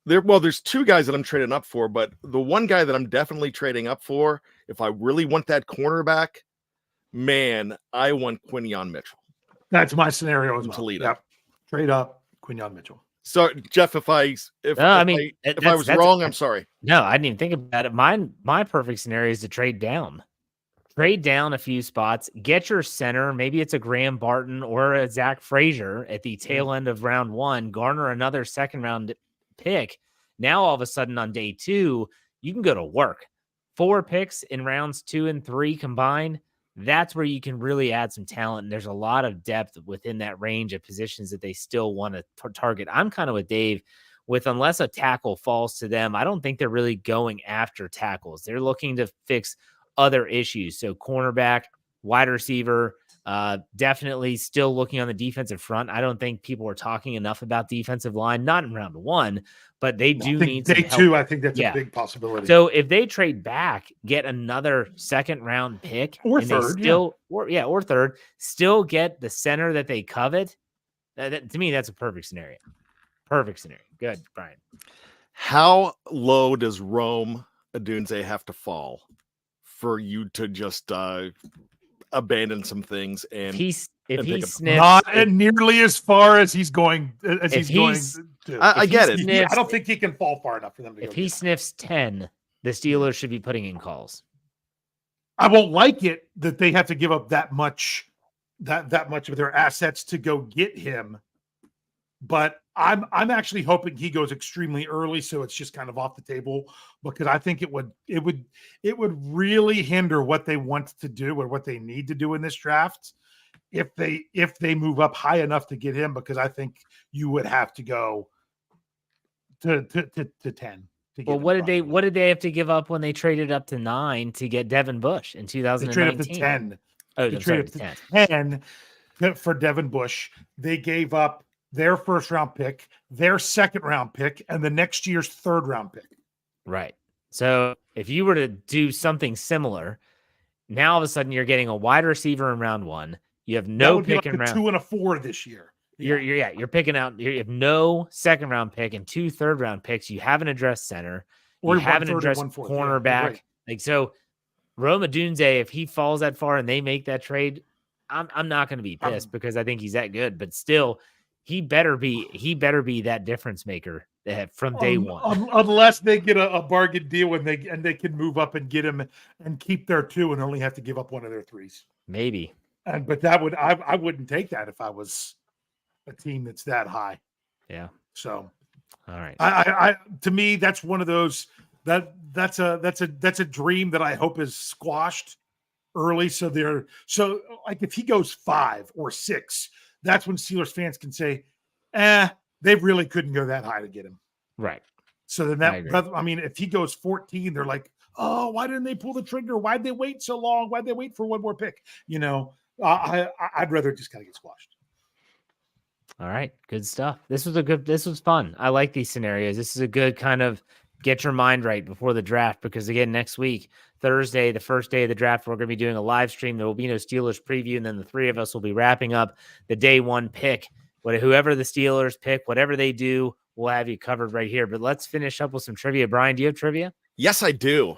there's two guys that I'm trading up for, but the one guy that I'm definitely trading up for, if I really want that cornerback, man, I want Quinyon Mitchell. That's my scenario as well. Toledo. Yep. Trade up, Quinyon Mitchell. So, Jeff, if I was wrong, I'm sorry. No, I didn't even think about it. My perfect scenario is to trade down. Trade down a few spots, get your center. Maybe it's a Graham Barton or a Zach Frazier at the tail end of round 1, garner another second round pick. Now, all of a sudden on day 2, you can go to work. 4 picks in rounds 2 and 3 combined. That's where you can really add some talent. And there's a lot of depth within that range of positions that they still want to target. I'm kind of with Dave with, unless a tackle falls to them, I don't think they're really going after tackles. They're looking to fix other issues. So cornerback, wide receiver, definitely still looking on the defensive front. I don't think people are talking enough about defensive line, not in round 1, but they do need day some 2. help. I think that's a big possibility. So if they trade back, get another second round pick, or and third, they still, or third, still get the center that they covet. To me, that's a perfect scenario. Perfect scenario. Good, Bryan. How low does Rome Odunze have to fall for you to just abandon some things and if he sniffs not nearly as far as he's going I get it. I don't think he can fall far enough for them to go. If he sniffs 10, the Steelers should be putting in calls. I won't like it that they have to give up that much of their assets to go get him. But I'm actually hoping he goes extremely early, so it's just kind of off the table, because I think it would really hinder what they want to do or what they need to do in this draft if they move up high enough to get him, because I think you would have to go to 10. Well, what did they have to give up when they traded up to 9 to get Devin Bush in 2019? They traded up to 10. Oh, they traded up to 10 for Devin Bush. They gave up their first round pick, their second round pick, and the next year's third round pick. Right. So if you were to do something similar, now all of a sudden you're getting a wide receiver in round 1. You have no pick in round 2 and a 4 this year. You're picking out. You have no second round pick and 2 third round picks. You haven't addressed center. You haven't addressed cornerback. Yeah, right. Like, so, Rome Odunze, if he falls that far and they make that trade, I'm not going to be pissed because I think he's that good. But still, he better be that difference maker from day 1. Unless they get a bargain deal and they can move up and get him and keep their 2 and only have to give up one of their 3s. Maybe. But that would I wouldn't take that if I was a team that's that high. Yeah. So, all right. I to me, that's one of those that's a dream that I hope is squashed early. So like if he goes 5 or 6, that's when Steelers fans can say, they really couldn't go that high to get him. Right. So then I mean, if he goes 14, they're like, oh, why didn't they pull the trigger? Why'd they wait so long? Why'd they wait for one more pick? I'd rather just kind of get squashed. All right. Good stuff. This was fun. I like these scenarios. This is a good kind of get your mind right before the draft, because again, next week, Thursday, the first day of the draft, we're going to be doing a live stream. There will be no Steelers preview. And then the 3 of us will be wrapping up the day 1 pick. Whoever the Steelers pick, whatever they do, we'll have you covered right here. But let's finish up with some trivia. Bryan, do you have trivia? Yes, I do.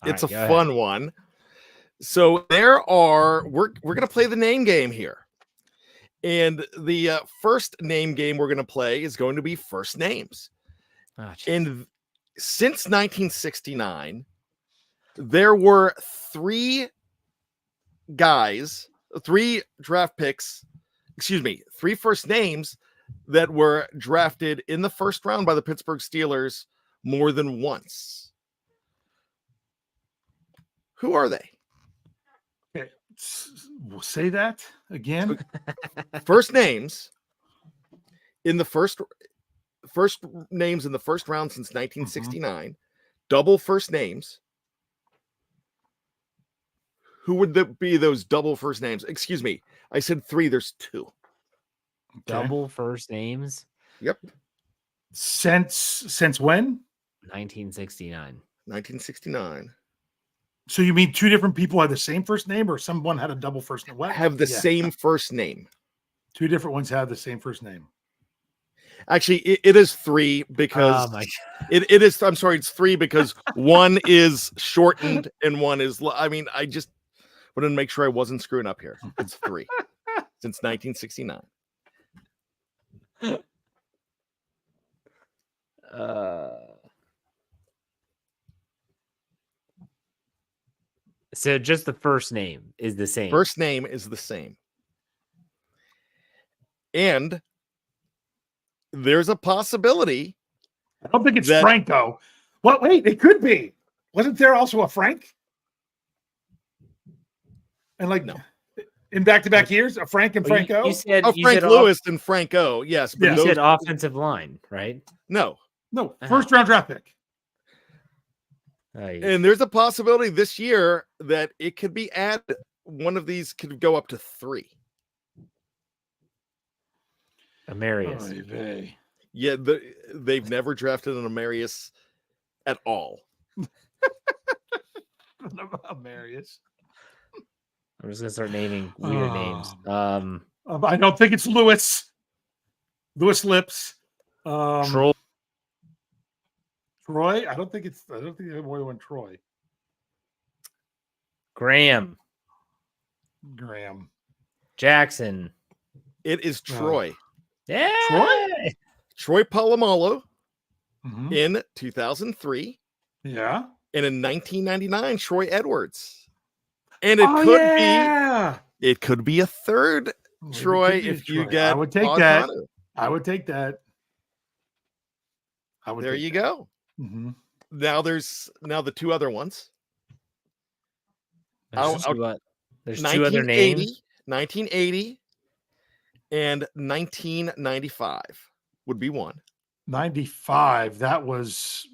It's a fun one. So we're going to play the name game here. And the first name game we're going to play is going to be first names. And since 1969, there were 3 first names that were drafted in the first round by the Pittsburgh Steelers more than once. Who are they? Okay. We'll say that again. First names in the first names in the first round since 1969. Double first names. Who would be those double first names? Excuse me. I said 3. There's 2. Okay. Double first names. Yep. Since when? 1969. 1969. So you mean 2 different people had the same first name, or someone had a double first name? What? Have the same first name. 2 different ones have the same first name. Actually, it is 3 because it is. I'm sorry, it's 3 because one is shortened and one is. I mean, I just wanted to make sure I wasn't screwing up here. It's 3 since 1969. So just the first name is the same. First name is the same. And there's a possibility. I don't think it's Franco. Well, wait, it could be. Wasn't there also a Frank? And like no. In back-to-back years, a Frank and Franco? You said Frank Lewis and Franco, yes. But you said offensive line, right? No. First-round draft pick. And there's a possibility this year that it could be added. One of these could go up to 3. Amarius. Yeah, they've never drafted an Amarius at all. Amarius. I'm just gonna start naming weird names. I don't think it's Lewis. Lewis Lips. Troy. Troy. I don't think there's more than one Troy. Graham. Jackson. It is Troy. Yeah. Troy Polamalu in 2003. Yeah. And in 1999, Troy Edwards. And it could be a third Troy if you get. I would take that. I would take that. There you go. Mm-hmm. Now there's the 2 other ones. There's 2 other names. 1980 and 1995 would be one. 95. That was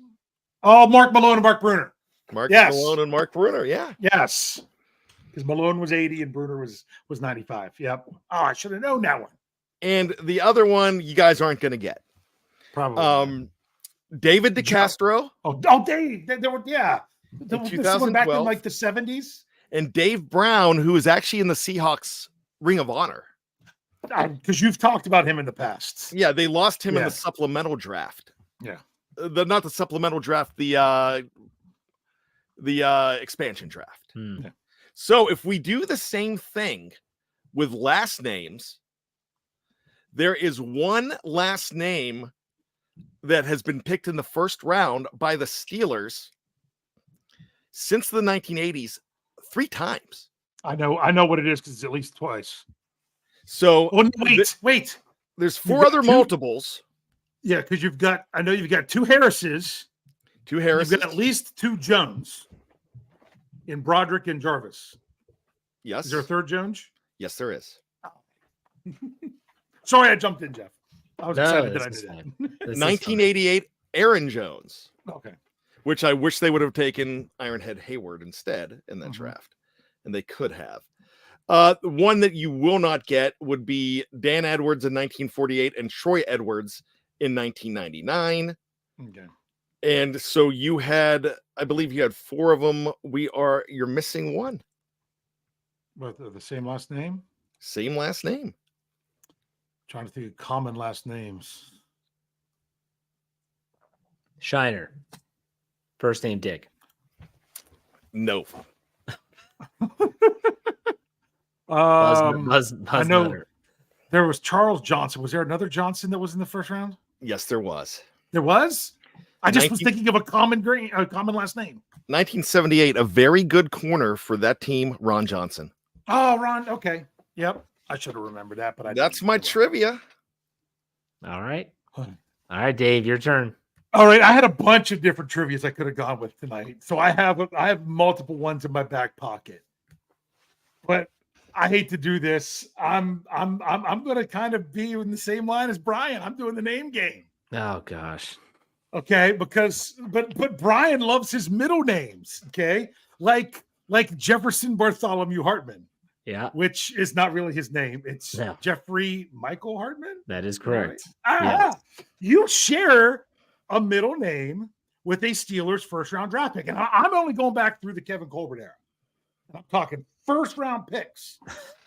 Mark Malone and Mark Bruner. Malone and Mark Bruner. Yeah. Yes. Because Malone was 80 and Bruner was 95. Yep. Oh, I should have known that one. And the other one you guys aren't going to get. Probably. David DeCastro. Dave. There were, yeah. This 2012. Back in like the 70s. And Dave Brown, who is actually in the Seahawks Ring of Honor. Because you've talked about him in the past. Yeah, they lost him in the supplemental draft. Yeah. Not the supplemental draft, the expansion draft. Yeah. So if we do the same thing with last names, there is one last name that has been picked in the first round by the Steelers since the 1980s 3 times. I know what it is because it's at least twice. So wait. There's 4 other multiples. Yeah, because you've got 2 Harrises. 2 Harrises. You've got at least 2 Jones in Broderick and Jarvis. Yes. Is there a third Jones? Yes, there is. Oh. Sorry, I jumped in, Jeff. I was excited that I did that. 1988 Aaron Jones. Okay. Which I wish they would have taken Ironhead Hayward instead in that draft. And they could have. One that you will not get would be Dan Edwards in 1948 and Troy Edwards in 1999. Okay. And so I believe you had 4 of them. You're missing 1. But the same last name? Same last name. Trying to think of common last names. Shiner. First name Dick. No. Buzz I know Nutter. there was Charles Johnson. Was there another Johnson that was in the first round? Yes, there was. There was? I just was thinking of a common last name. 1978, a very good corner for that team, Ron Johnson. Oh, Ron. Okay. Yep. I should have remembered that, but that's my trivia. All right. Dave, your turn. All right, I had a bunch of different trivias I could have gone with tonight, so I have multiple ones in my back pocket. But I hate to do this. I'm going to kind of be in the same line as Bryan. I'm doing the name game. Oh gosh. Okay, but Bryan loves his middle names. Okay, like Jefferson Bartholomew Hartman. Yeah, which is not really his name. It's Jeffrey Michael Hartman. That is correct. Right? Yes. You share a middle name with a Steelers first-round draft pick, and I'm only going back through the Kevin Colbert era. I'm talking first-round picks.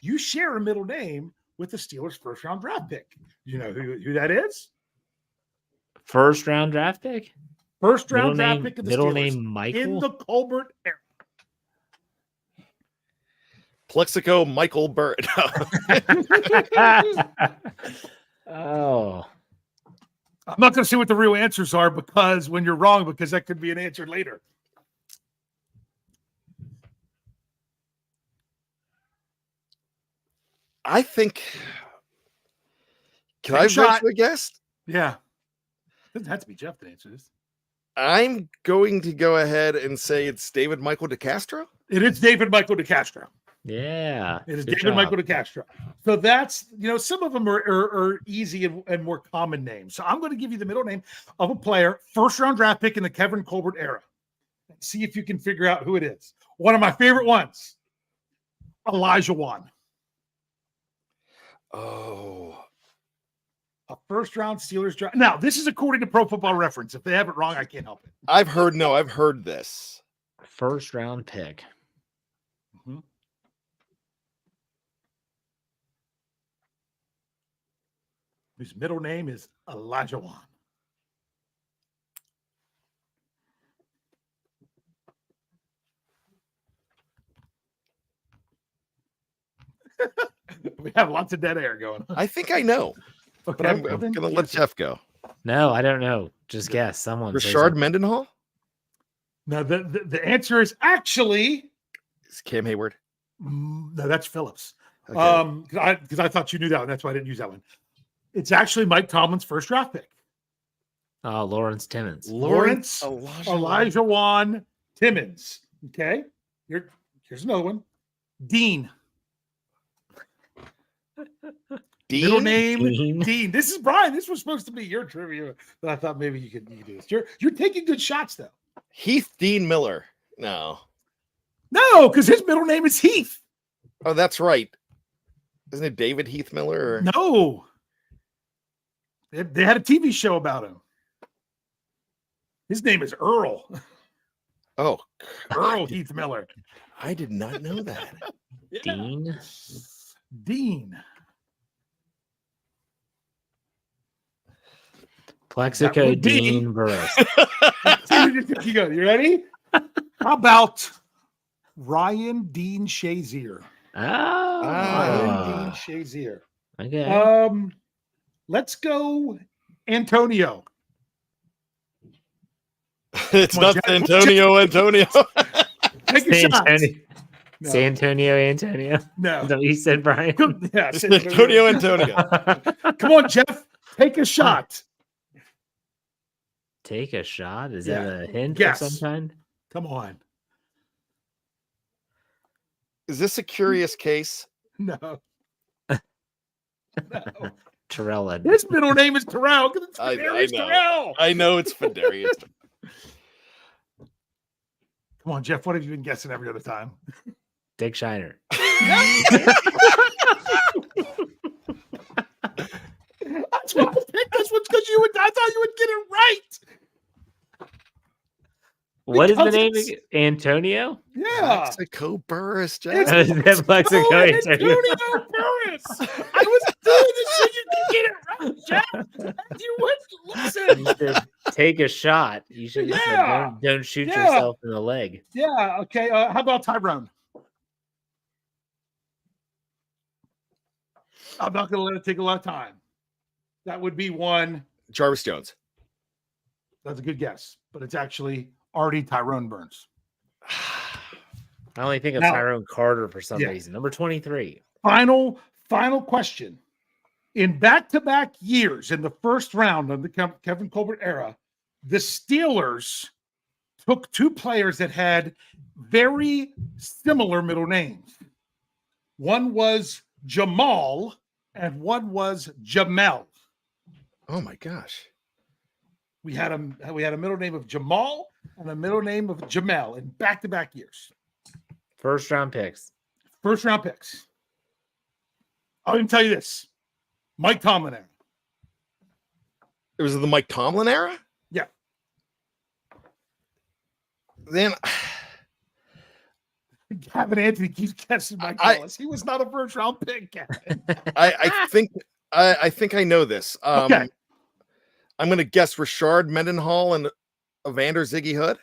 You share a middle name with the Steelers first-round draft pick. You know who that is? First round draft pick? First round draft pick of the middle Steelers name Michael? in the Colbert era. Plexico Michael Bird. Oh. I'm not going to say what the real answers are because when you're wrong, because that could be an answer later. I think. Can I venture a guess? Yeah. Doesn't have to be Jeff to answer this. I'm going to go ahead and say it's David Michael DeCastro. It is David Michael DeCastro. Yeah. It is David Michael DeCastro. So that's, some of them are easy and more common names. So I'm going to give you the middle name of a player, first round draft pick in the Kevin Colbert era. See if you can figure out who it is. One of my favorite ones, Elijah Wan. Oh. A first round Steelers draft. Now, this is according to Pro Football Reference. If they have it wrong, I can't help it. I've heard this. First round pick. Mm-hmm. Whose middle name is Elijah Wan. We have lots of dead air going on. I think I know. Okay, but I'm going to let Jeff go. No, I don't know. Just guess. Someone. Rashard Mendenhall? No, the answer is actually Cam Hayward. No, that's Phillips. Okay. Because I thought you knew that one. That's why I didn't use that one. It's actually Mike Tomlin's first draft pick. Oh, Lawrence Timmons. Lawrence Elijah Wan Timmons. Okay. Here's another one. Dean. Middle name Dean. This is Bryan. This was supposed to be your trivia, but I thought maybe you could do this. You're taking good shots though. Heath Dean Miller. No, because his middle name is Heath. Oh, that's right. Isn't it David Heath Miller? Or... No. They had a TV show about him. His name is Earl. Oh, Earl Heath Miller. I did not know that. Yeah. Dean. Plexico Dean Burris. You ready? How about Ryan Dean Shazier? Ryan Dean Shazier. Okay. Let's go Antonio. It's not Antonio. Take a shot. No. Antonio. No. Is that what you said, Bryan? Yeah, Antonio. Come on, Jeff. Take a shot. Take a shot? Is that a hint of some kind? Come on. Is this a curious case? No. Terrell Edmonds. His middle name is Terrell. It's I know. Terrell. I know it's Fedarius. Come on, Jeff. What have you been guessing every other time? Dick Shiner. That's why I picked this one because I thought you would get it right. What is the name? Antonio? Yeah. Plexico Burris, Jeff. Plexico Antonio Burris. I was doing this so you could get it right, Jeff. You wouldn't listen. Take a shot. You should don't shoot yourself in the leg. Yeah. Okay. How about Tyrone? I'm not going to let it take a lot of time. That would be one. Jarvis Jones. That's a good guess, but it's actually already Tyrone Burns. I only think of Tyrone Carter for some reason. Number 23. Final question. In back-to-back years in the first round of the Kevin Colbert era, the Steelers took two players that had very similar middle names. One was Jamal and one was Jamel. Oh my gosh. We had a middle name of Jamal and a middle name of Jamel in back-to-back years. First round picks. I'll even tell you this. Mike Tomlin era. It was the Mike Tomlin era? Yeah. Then Gavin Anthony keeps guessing Mike Wallace. He was not a first round pick, Gavin. I think I know this. Okay. I'm gonna guess Rashard Mendenhall and Evander Ziggy Hood.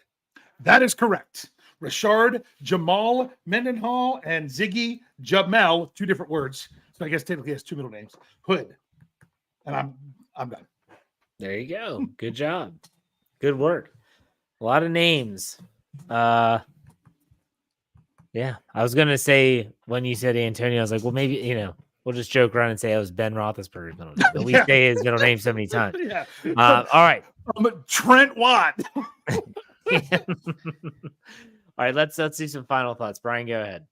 That is correct. Rashard, Jamal, Mendenhall, and Ziggy Jamel, two different words. So I guess technically has two middle names. Hood. And I'm done. There you go. Good job. Good work. A lot of names. Yeah. I was gonna say when you said Antonio, I was like, well, maybe we'll just joke around and say it was Ben Roethlisberger's middle name. But we say his middle name so many times. Yeah. All right. Trent Watt. All right, let's do some final thoughts. Bryan, go ahead.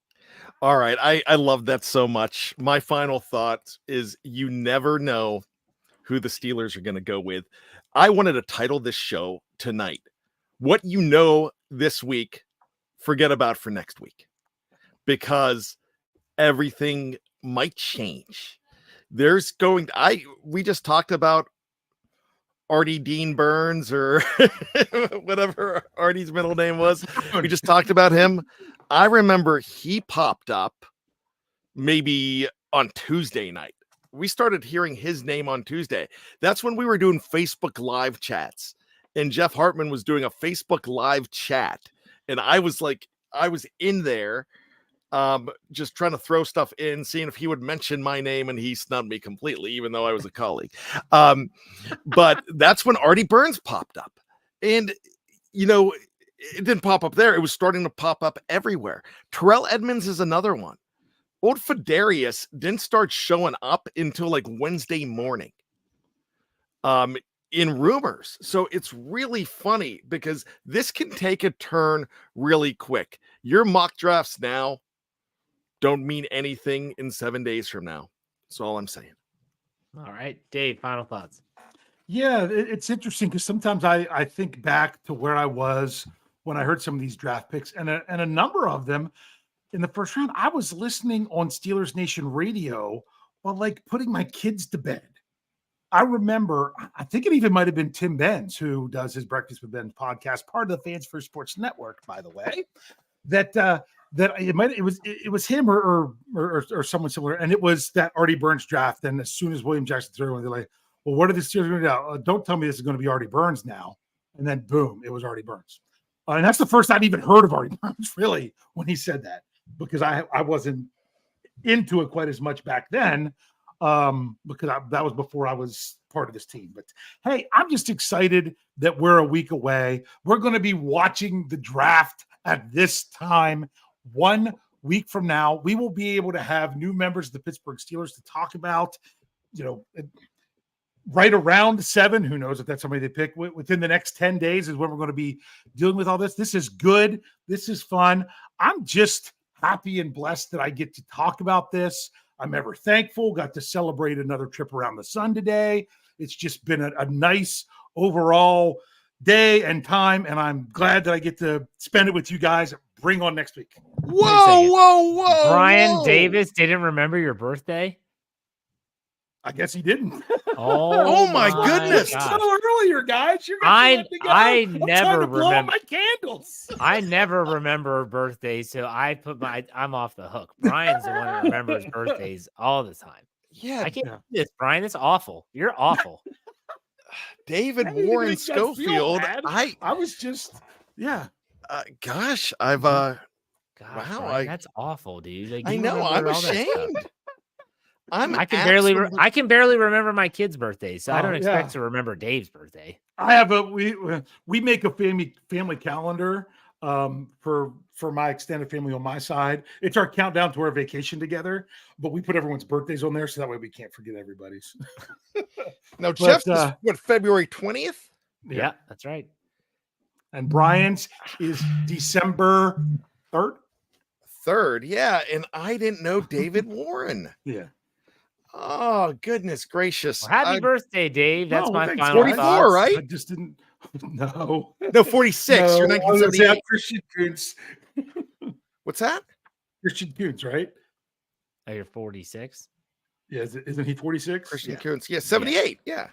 All right. I love that so much. My final thought is you never know who the Steelers are going to go with. I wanted to title this show tonight, What You Know This Week, Forget About for Next Week, because everything might change. We just talked about Artie Dean Burns or whatever Artie's middle name was. We just talked about him. I remember he popped up maybe on Tuesday night. We started hearing his name on Tuesday. That's when we were doing Facebook live chats, and Jeff Hartman was doing a Facebook live chat. And I was in there just trying to throw stuff in, seeing if he would mention my name, and he snubbed me completely, even though I was a colleague. But that's when Artie Burns popped up. And, it didn't pop up there. It was starting to pop up everywhere. Terrell Edmonds is another one. Old Fedarius didn't start showing up until like Wednesday morning in rumors. So it's really funny because this can take a turn really quick. Your mock drafts now don't mean anything in 7 days from now. That's all I'm saying. All right, Dave, final thoughts. Yeah, it's interesting because sometimes I think back to where I was when I heard some of these draft picks, and a number of them in the first round, I was listening on Steelers Nation radio while putting my kids to bed. I remember, I think it even might have been Tim Benz, who does his Breakfast with Ben podcast, part of the Fans First Sports Network, by the way, that it was him or someone similar, and it was that Artie Burns draft. And as soon as William Jackson threw, they're like, well, what are the Steelers going to do? Don't tell me this is going to be Artie Burns now. And then boom, it was Artie Burns. And that's the first I'd even heard of Artie Burns, really, when he said that, because I wasn't into it quite as much back then, because that was before I was part of this team. But hey, I'm just excited that we're a week away. We're going to be watching the draft at this time. 1 week from now, we will be able to have new members of the Pittsburgh Steelers to talk about, right around 7. Who knows if that's somebody they pick within the next 10 days is when we're going to be dealing with all this. This is good. This is fun. I'm just happy and blessed that I get to talk about this. I'm ever thankful. Got to celebrate another trip around the sun today. It's just been a nice overall day and time, and I'm glad that I get to spend it with you guys. Bring on next week. Whoa. Brian Davis didn't remember your birthday? I guess he didn't. Oh my goodness. So earlier, guys. I never remember my candles. I never remember birthdays, so I'm off the hook. Brian's the one that remembers birthdays all the time. Yeah. I can't do this, Brian. It's awful. You're awful. David Warren Schofield. I was just, yeah. Gosh, God, wow. Brian, that's awful, dude. I know. I'm ashamed. I can barely remember my kid's birthday, so I don't expect to remember Dave's birthday. I have we make a family calendar for my extended family on my side. It's our countdown to our vacation together, but we put everyone's birthdays on there so that way we can't forget everybody's. Now, Jeff's February 20th? Yeah, that's right. And Bryan's is December 3rd. 3rd, yeah. And I didn't know David Warren. Yeah. Oh, goodness gracious. Well, happy birthday, Dave. That's my thanks, final 44, thoughts. right? I just didn't. No. No, 46. No, You're I was gonna say, 1978. Christian Kuntz. What's that? Christian Kuntz, right? Oh, you're 46? Yeah, isn't he 46? Christian Yeah. Kuntz. Yeah, 78. Yeah.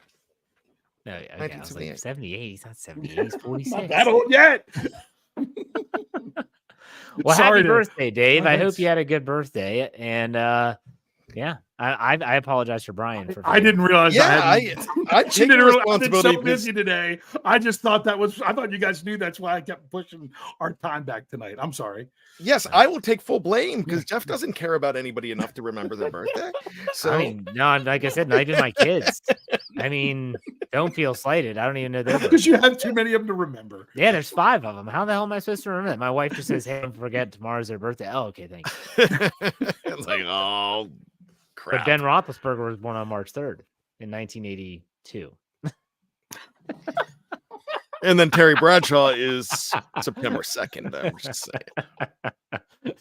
No, okay, I was like 1978. 78. He's not 78. He's 46. Not that old yet. Well, Sorry happy birthday, Dave. Oh, I hope thanks. you had a good birthday. And yeah, I apologize for Brian. I didn't realize. Yeah, I I take the I've been responsibility. so busy today. I just thought I thought you guys knew. That's why I kept pushing our time back tonight. I'm sorry. Yes, I will take full blame because Jeff doesn't care about anybody enough to remember their birthday. So I mean, no, like I said, not even my kids. I mean, don't feel slighted. I don't even know their birthday. Because you have too many of them to remember. Yeah, there's 5 of them. How the hell am I supposed to remember that? My wife just says, "Hey, don't forget tomorrow's their birthday." Oh, okay, thanks. it's like, oh crap. But Ben Roethlisberger was born on March 3rd in 1982. And then Terry Bradshaw is September 2nd. I'm just saying.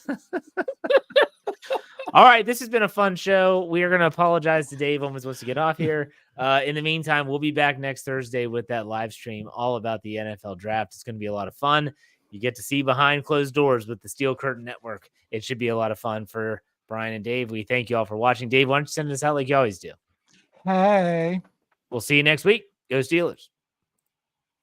All right, this has been a fun show. We are going to apologize to Dave almost wants to get off here. In the meantime, we'll be back next Thursday with that live stream all about the NFL draft. It's going to be a lot of fun. You get to see behind closed doors with the Steel Curtain Network. It should be a lot of fun for Bryan and Dave. We thank you all for watching. Dave, why don't you send us out like you always do? Hey. We'll see you next week. Go Steelers.